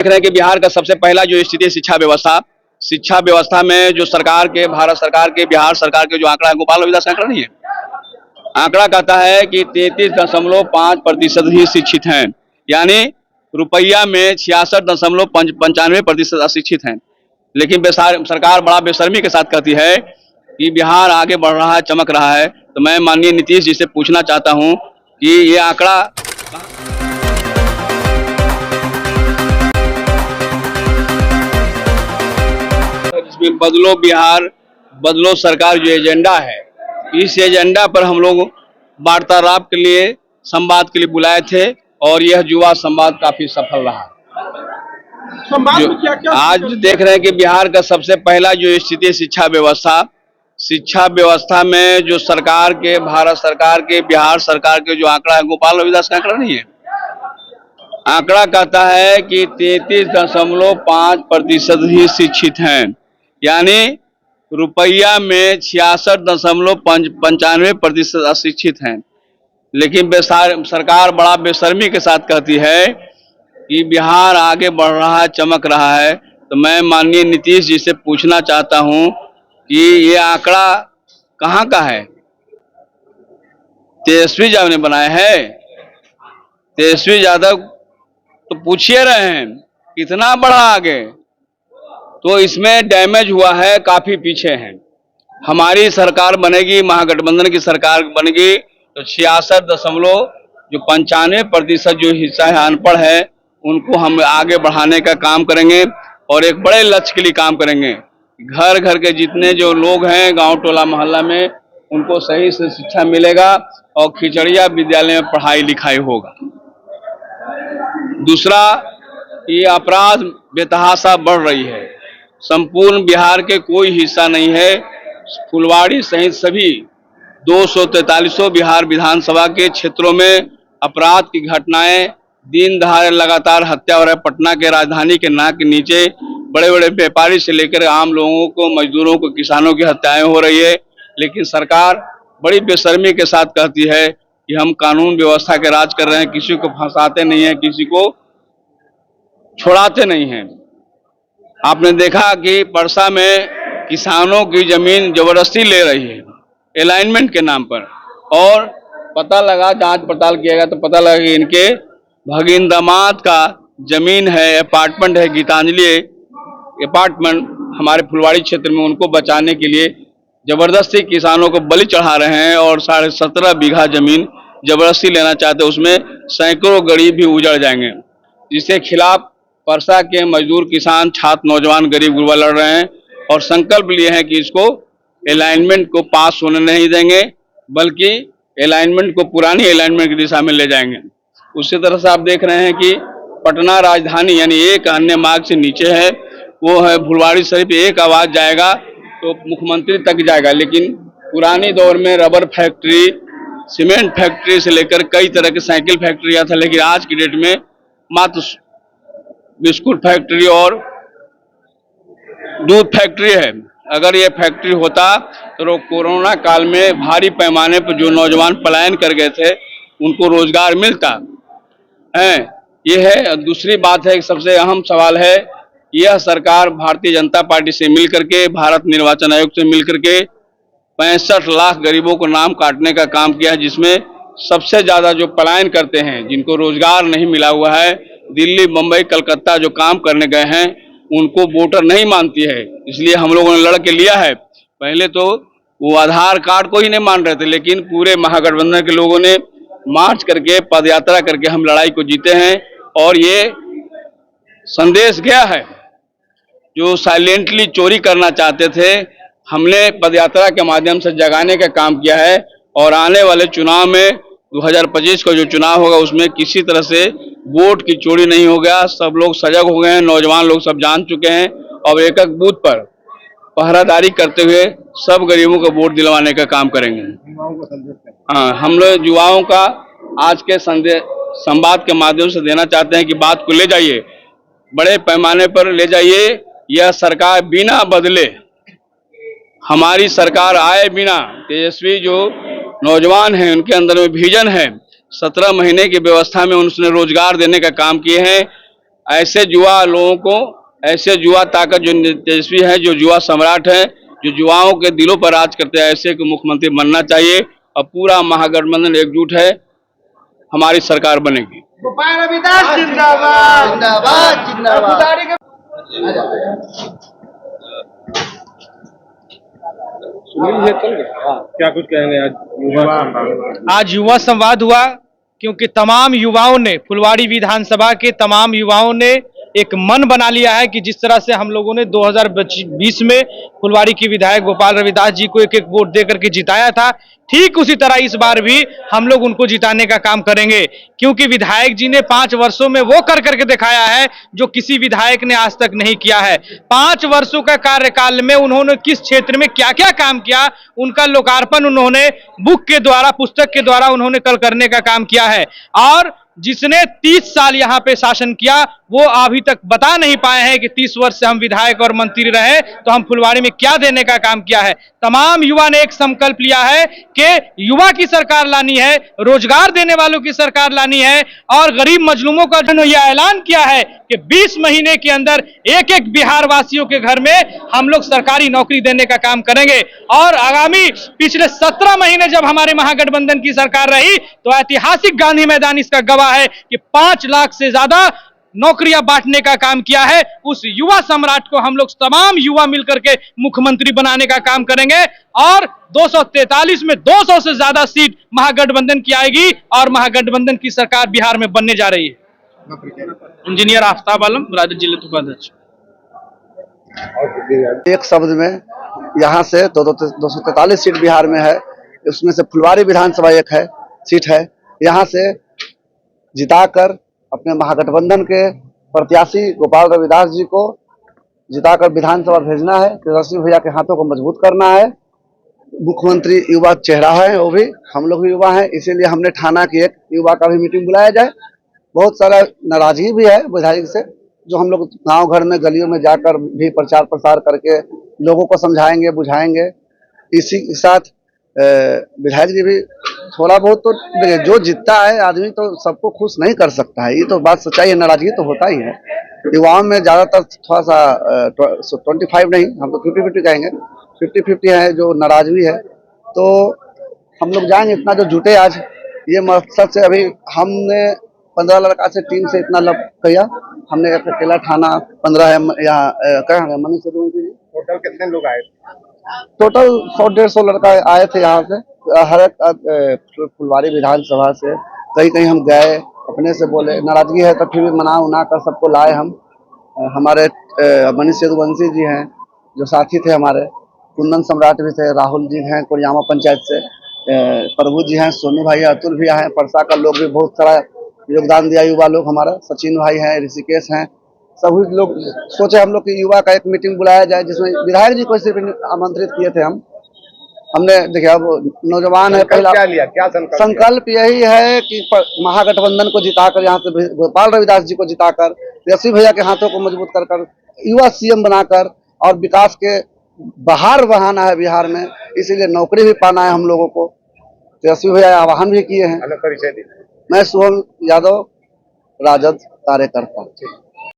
देख रहे हैं कि बिहार का सबसे पहला जो स्थिति है शिक्षा व्यवस्था में जो सरकार के भारत सरकार के बिहार सरकार के जो आंकड़ा है, गोपाल रविदास का आंकड़ा नहीं है। आंकड़ा कहता है कि 33.5% ही शिक्षित हैं, यानी रुपया में 66.95% अशिक्षित हैं। लेकिन सरकार बड़ा बेशर्मी के साथ कहती है कि बिहार आगे बढ़ रहा है, चमक रहा है। तो मैं माननीय नीतीश जी से पूछना चाहता हूं कि ये आंकड़ा जिसमें बदलो बिहार बदलो सरकार जो एजेंडा है, इस एजेंडा पर हम लोग वार्तालाप के लिए, संवाद के लिए बुलाए थे और यह युवा संवाद काफी सफल रहा। संवाद में क्या आज देख रहे हैं कि बिहार का सबसे पहला जो स्थिति है शिक्षा व्यवस्था में जो सरकार के भारत सरकार के बिहार सरकार के जो आंकड़ा है, गोपाल रविदास का आंकड़ा नहीं है। आंकड़ा कहता है कि 33.5% ही शिक्षित हैं, यानी रुपया में 66.95% अशिक्षित हैं। लेकिन सरकार बड़ा बेशर्मी के साथ कहती है कि बिहार आगे बढ़ रहा है, चमक रहा है। तो मैं माननीय नीतीश जी से पूछना चाहता हूं कि ये आंकड़ा कहां का है? तेजस्वी यादव ने बनाया है। तेजस्वी यादव तो पूछिए रहे हैं कितना बढ़ा आगे, तो इसमें डैमेज हुआ है, काफी पीछे हैं। हमारी सरकार बनेगी, महागठबंधन की सरकार बनेगी तो 96.95% जो हिस्सा है अनपढ़ है, उनको हम आगे बढ़ाने का काम करेंगे और एक बड़े लक्ष्य के लिए काम करेंगे। घर घर के जितने जो लोग हैं गांव टोला मोहल्ला में, उनको सही से शिक्षा मिलेगा और खिचड़िया विद्यालय में पढ़ाई लिखाई होगा। दूसरा, ये अपराध बेतहाशा बढ़ रही है। संपूर्ण बिहार के कोई हिस्सा नहीं है, फुलवाड़ी सहित सभी 243 बिहार विधानसभा के क्षेत्रों में अपराध की घटनाएं दिन दहाड़े लगातार हत्या हो रहा है। पटना के राजधानी के नाक के नीचे बड़े बड़े व्यापारी से लेकर आम लोगों को, मजदूरों को, किसानों की हत्याएं हो रही है। लेकिन सरकार बड़ी बेशर्मी के साथ कहती है कि हम कानून व्यवस्था के राज कर रहे हैं, किसी को फंसाते नहीं है, किसी को छोड़ाते नहीं हैं। आपने देखा कि परसा में किसानों की जमीन जबरदस्ती ले रही है अलाइनमेंट के नाम पर, और पता लगा, जांच पड़ताल किया गया तो पता लगा कि इनके भगीन दामाद का जमीन है, अपार्टमेंट है, गीतांजलि अपार्टमेंट हमारे फुलवाड़ी क्षेत्र में। उनको बचाने के लिए जबरदस्ती किसानों को बलि चढ़ा रहे हैं और 17.5 बीघा जमीन जबरदस्ती लेना चाहते हैं। उसमें सैकड़ों गरीब भी उजड़ जाएंगे, जिसके खिलाफ परसा के मजदूर, किसान, छात्र, नौजवान, गरीब गुरबा लड़ रहे हैं और संकल्प लिए हैं कि इसको अलाइनमेंट को पास होने नहीं देंगे, बल्कि अलाइनमेंट को पुरानी अलाइनमेंट की दिशा में ले जाएंगे। उसी तरह से आप देख रहे हैं कि पटना राजधानी यानी एक अन्य मार्ग से नीचे है, वो है फुलवाड़ी शरीफ। एक आवाज जाएगा तो मुख्यमंत्री तक जाएगा। लेकिन पुरानी दौर में रबर फैक्ट्री, सीमेंट फैक्ट्री से लेकर कई तरह की साइकिल फैक्ट्रियां था, लेकिन आज की डेट में मात्र बिस्कुट फैक्ट्री और दूध फैक्ट्री है। अगर ये फैक्ट्री होता तो कोरोना काल में भारी पैमाने पर जो नौजवान पलायन कर गए थे, उनको रोजगार मिलता है। ये है। दूसरी बात है, सबसे अहम सवाल है, यह सरकार भारतीय जनता पार्टी से मिलकर के, भारत निर्वाचन आयोग से मिलकर के 65 लाख गरीबों को नाम काटने का काम किया है, जिसमें सबसे ज्यादा जो पलायन करते हैं, जिनको रोजगार नहीं मिला हुआ है, दिल्ली, मुंबई, कलकत्ता जो काम करने गए हैं, उनको वोटर नहीं मानती है। इसलिए हम लोगों ने लड़ के लिया है। पहले तो वो आधार कार्ड को ही नहीं मान रहे थे, लेकिन पूरे महागठबंधन के लोगों ने मार्च करके, पदयात्रा करके हम लड़ाई को जीते हैं। और ये संदेश गया है, जो साइलेंटली चोरी करना चाहते थे, हमने पदयात्रा के माध्यम से जगाने का काम किया है। और आने वाले चुनाव में 2025 का जो चुनाव होगा, उसमें किसी तरह से वोट की चोरी नहीं होगा। सब लोग सजग हो गए हैं, नौजवान लोग सब जान चुके हैं। और एक एक बूथ पर पहरादारी करते हुए सब गरीबों को वोट दिलवाने का काम करेंगे। हाँ, हम लोग युवाओं का आज के संवाद के माध्यम से देना चाहते हैं कि बात को ले जाइए, बड़े पैमाने पर ले जाइए। यह सरकार बिना बदले, हमारी सरकार आए बिना, तेजस्वी जो नौजवान हैं उनके अंदर में विजन है, 17 महीने की व्यवस्था में उसने रोजगार देने का काम किए हैं। ऐसे युवा लोगों को, ऐसे युवा ताकत जो तेजस्वी है, जो युवा सम्राट है, जो युवाओं के दिलों पर राज करते हैं, ऐसे को मुख्यमंत्री बनना चाहिए। और पूरा महागठबंधन एकजुट है, हमारी सरकार बनेगी। गोपाल रविदास जिंदाबाद जिंदाबाद जिंदाबाद। क्या कुछ कहेंगे आज आज युवा संवाद हुआ, क्योंकि तमाम युवाओं ने, फुलवाड़ी विधानसभा के तमाम युवाओं ने एक मन बना लिया है कि जिस तरह से हम लोगों ने 2020 में फुलवाड़ी के विधायक गोपाल रविदास जी को एक एक वोट देकर के जिताया था, ठीक उसी तरह इस बार भी हम लोग उनको जिताने का काम करेंगे। क्योंकि विधायक जी ने 5 वर्षों में वो कर करके दिखाया है जो किसी विधायक ने आज तक नहीं किया है। 5 वर्षों का कार्यकाल में उन्होंने किस क्षेत्र में क्या क्या काम किया, उनका लोकार्पण उन्होंने बुक के द्वारा, पुस्तक के द्वारा उन्होंने कल करने का काम किया है। और जिसने 30 साल यहाँ पे शासन किया, वो अभी तक बता नहीं पाए हैं कि 30 वर्ष से हम विधायक और मंत्री रहे तो हम फुलवाड़ी में क्या देने का काम किया है। तमाम युवा ने एक संकल्प लिया है कि युवा की सरकार लानी है, रोजगार देने वालों की सरकार लानी है, और गरीब मजलूमों का जो यह ऐलान किया है कि 20 महीने के अंदर एक एक बिहार वासियों के घर में हम लोग सरकारी नौकरी देने का काम करेंगे। और आगामी पिछले 17 महीने जब हमारे महागठबंधन की सरकार रही तो ऐतिहासिक गांधी मैदान इसका गवाह है कि 5 लाख से ज्यादा नौकरियां बांटने का काम किया है। उस युवा सम्राट को हम लोग तमाम युवा मिलकर के मुख्यमंत्री बनाने का काम करेंगे, और 243 में 200 से ज्यादा सीट महागठबंधन की आएगी, और महागठबंधन की सरकार बिहार में बनने जा रही है। इंजीनियर आफ्ताब आलम, राजद जिले उपाध्यक्ष। एक शब्द में यहाँ से 243 सीट बिहार में है, उसमें से फुलवाड़ी विधानसभा एक है सीट है। यहाँ से जिताकर अपने महागठबंधन के प्रत्याशी गोपाल रविदास जी को जिताकर विधानसभा भेजना है। तेजस्वी भैया के हाथों को मजबूत करना है। मुख्यमंत्री युवा चेहरा है, वो भी हम लोग भी युवा हैं, इसीलिए हमने ठाना की एक युवा का भी मीटिंग बुलाया जाए। बहुत सारा नाराजगी भी है विधायक से, जो हम लोग गांव घर में गलियों में जाकर भी प्रचार प्रसार करके लोगों को समझाएंगे, बुझाएंगे। इसी के साथ विधायक जी भी थोड़ा बहुत तो जो जीतता है आदमी तो सबको खुश नहीं कर सकता है, ये तो बात सच्चाई है, नाराजगी तो होता ही है। युवाओं में ज्यादातर थोड़ा सा 25 नहीं, हम तो 50-50 कहेंगे, 50-50 है जो नाराजगी है। तो हम लोग जाएंगे, इतना जो जुटे आज ये मकसद से। अभी हमने 15 लड़का से टीम से इतना लग किया, हमने अकेला ठाना 15 है यहाँ कहाँ मनीष जी। टोटल कितने लोग आए? टोटल 100-150 लड़का आए थे यहाँ से, हर एक फुलवाड़ी विधानसभा से। कहीं कहीं हम गए, अपने से बोले, नाराजगी है तो फिर भी मना उना कर सबको लाए हम। हमारे मनीष यदुवंशी जी हैं जो साथी थे हमारे, कुंदन सम्राट भी थे, राहुल जी हैं कोरियामा पंचायत से, प्रभु जी हैं, सोनू भाई, अतुल भी हैं, परसा का लोग भी बहुत सारा योगदान दिया युवा लोग हमारा, सचिन भाई हैं, ऋषिकेश हैं, सभी लोग। सोचे हम लोग की युवा का एक मीटिंग बुलाया जाए, जिसमें विधायक जी को सिर्फ आमंत्रित किए थे हमने। देखिए अब नौजवान है, पहला क्या लिया, क्या संकल्प यही है कि महागठबंधन को जिताकर, यहाँ से गोपाल रविदास जी को जिताकर, तेजस्वी भैया के हाथों को मजबूत कर युवा सीएम बनाकर और विकास के बहार बहाना है बिहार में। इसीलिए नौकरी भी पाना है हम लोगों को। तेजस्वी भैया आह्वान भी किए हैं। मैं शुभम यादव, राजद कार्यकर्ता।